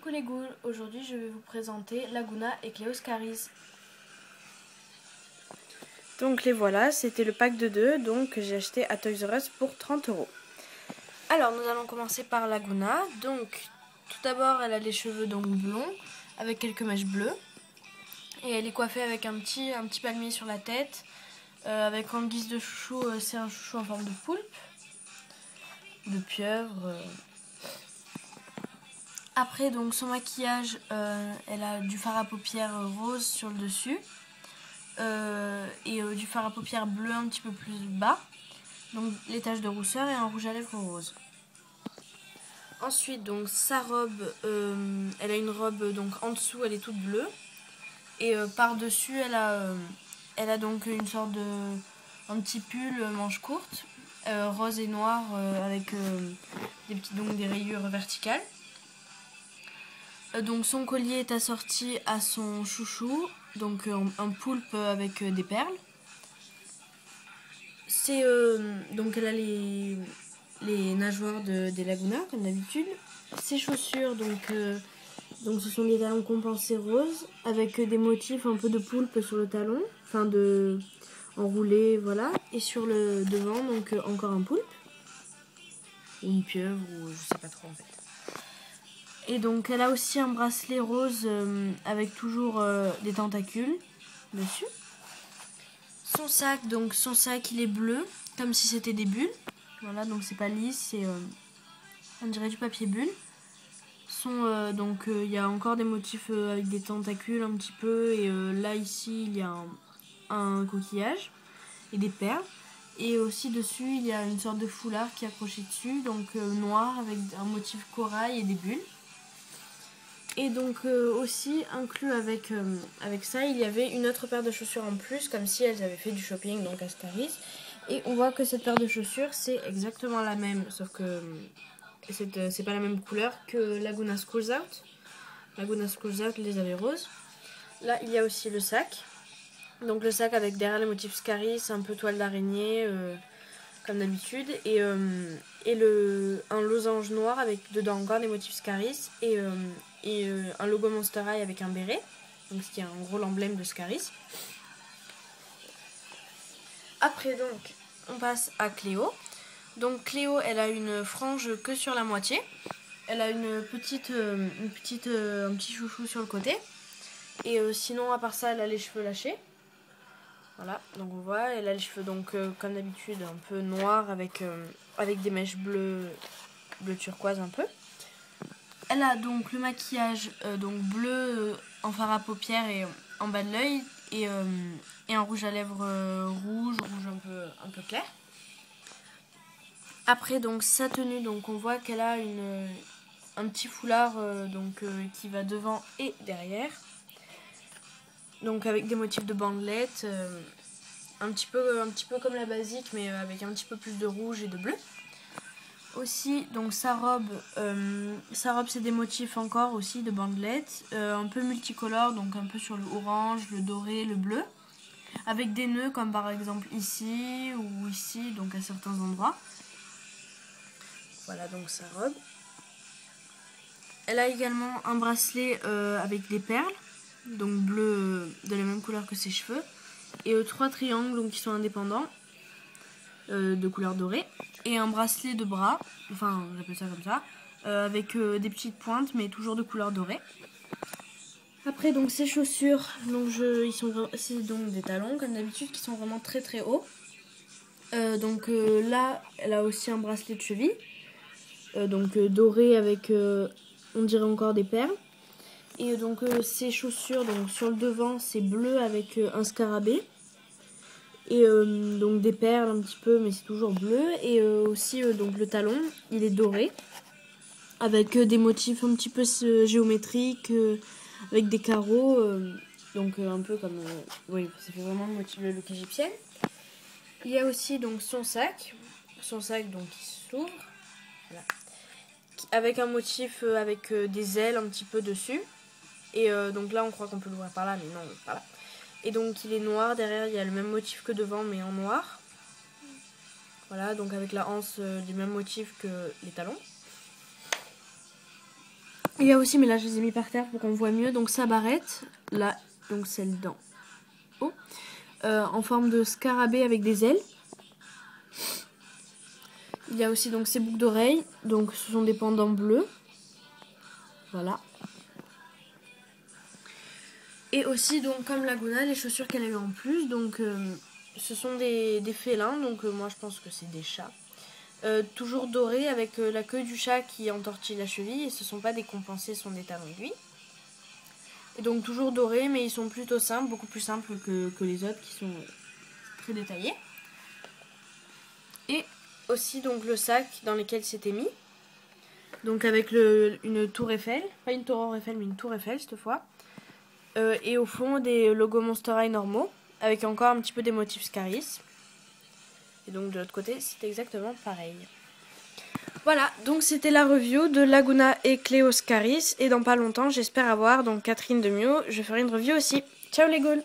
Coucou les ghouls, aujourd'hui je vais vous présenter Laguna et Cléo Scaris. Donc les voilà, c'était le pack de 2 donc que j'ai acheté à Toys R Us pour 30 €. Alors nous allons commencer par Laguna. Donc tout d'abord elle a les cheveux donc blonds avec quelques mèches bleues. Et elle est coiffée avec un petit palmier sur la tête. Avec en guise de chouchou, c'est un chouchou en forme de poulpe, de pieuvre. Après donc son maquillage, elle a du fard à paupières rose sur le dessus et du fard à paupières bleu un petit peu plus bas, donc les taches de rousseur et un rouge à lèvres rose. Ensuite donc sa robe, elle a une robe donc en dessous elle est toute bleue et par dessus elle a donc une sorte de un petit pull manche courte rose et noir avec des rayures verticales. Donc son collier est assorti à son chouchou, donc un poulpe avec des perles. Donc elle a les nageoires des Laguna comme d'habitude. Ses chaussures, donc ce sont des talons compensés roses avec des motifs un peu de poulpe sur le talon, enfin enroulé, voilà. Et sur le devant, donc encore un poulpe ou une pieuvre ou je sais pas trop en fait. Et donc elle a aussi un bracelet rose avec toujours des tentacules dessus. Son sac il est bleu, comme si c'était des bulles. Voilà, donc c'est pas lisse, c'est on dirait du papier bulle. Il y a encore des motifs avec des tentacules un petit peu. Et là ici il y a un coquillage et des perles. Et aussi dessus il y a une sorte de foulard qui est accroché dessus, donc noir avec un motif corail et des bulles. Et donc aussi inclus avec ça, il y avait une autre paire de chaussures en plus, comme si elles avaient fait du shopping donc à Scaris. Et on voit que cette paire de chaussures c'est exactement la même, sauf que c'est pas la même couleur que Laguna Schools Out. Laguna Schools Out les avait roses. Là il y a aussi le sac. Donc le sac avec derrière les motifs Scaris, un peu toile d'araignée comme d'habitude. Et un losange noir avec dedans encore des motifs Scaris et un logo Monster High avec un béret, donc ce qui est un gros emblème de Scaris. Après donc on passe à Cléo. Donc Cléo elle a une frange que sur la moitié. Elle a un petit chouchou sur le côté. Et sinon à part ça elle a les cheveux lâchés. Voilà, donc on voit, elle a les cheveux donc comme d'habitude un peu noirs avec des mèches bleu turquoise un peu. Elle a donc le maquillage bleu en fard à paupières et en bas de l'œil et un rouge à lèvres rouge un peu clair. Après donc sa tenue, donc on voit qu'elle a un petit foulard qui va devant et derrière. Donc avec des motifs de bandelettes, un petit peu comme la basique mais avec un petit peu plus de rouge et de bleu. Aussi donc sa robe c'est des motifs encore aussi de bandelettes, un peu multicolores, donc un peu sur le orange, le doré, le bleu, avec des nœuds comme par exemple ici ou ici, donc à certains endroits. Voilà donc sa robe. Elle a également un bracelet avec des perles, donc bleu de la même couleur que ses cheveux, et 3 triangles donc qui sont indépendants de couleur dorée, et un bracelet de bras, enfin j'appelle ça comme ça, avec des petites pointes mais toujours de couleur dorée. Après donc ces chaussures, c'est donc des talons comme d'habitude qui sont vraiment très très hauts. Là elle a aussi un bracelet de cheville, doré avec on dirait encore des perles. Et donc ces chaussures, donc sur le devant c'est bleu avec un scarabée. Et donc des perles un petit peu mais c'est toujours bleu. Et aussi donc le talon il est doré avec des motifs un petit peu géométriques avec des carreaux un peu comme oui ça fait vraiment le look égyptienne. Il y a aussi donc son sac donc qui s'ouvre, voilà, avec un motif avec des ailes un petit peu dessus. Et donc là on croit qu'on peut l'ouvrir par là mais non, par là. Et donc il est noir, derrière il y a le même motif que devant mais en noir. Voilà, donc avec la anse du même motif que les talons. Il y a aussi, mais là je les ai mis par terre pour qu'on voit mieux, donc sa barrette, là, donc celle d'en haut, en forme de scarabée avec des ailes. Il y a aussi donc ses boucles d'oreilles, donc ce sont des pendants bleus. Voilà. Et aussi donc comme Laguna, les chaussures qu'elle a eu en plus, donc ce sont des félins, donc moi je pense que c'est des chats. Toujours dorés avec la queue du chat qui entortille la cheville, et ce ne sont pas des compensés, ce sont des talons aiguilles. Et donc toujours dorés, mais ils sont plutôt simples, beaucoup plus simples que les autres qui sont très détaillés. Et aussi donc le sac dans lequel c'était mis. Donc avec une tour Eiffel, pas une tour Eiffel mais une tour Eiffel cette fois. Et au fond des logos Monster High normaux, avec encore un petit peu des motifs Scaris. Et donc de l'autre côté c'est exactement pareil. Voilà, donc c'était la review de Laguna et Cléo Scaris. Et dans pas longtemps j'espère avoir donc Catherine de Mio, je ferai une review aussi. Ciao les ghouls!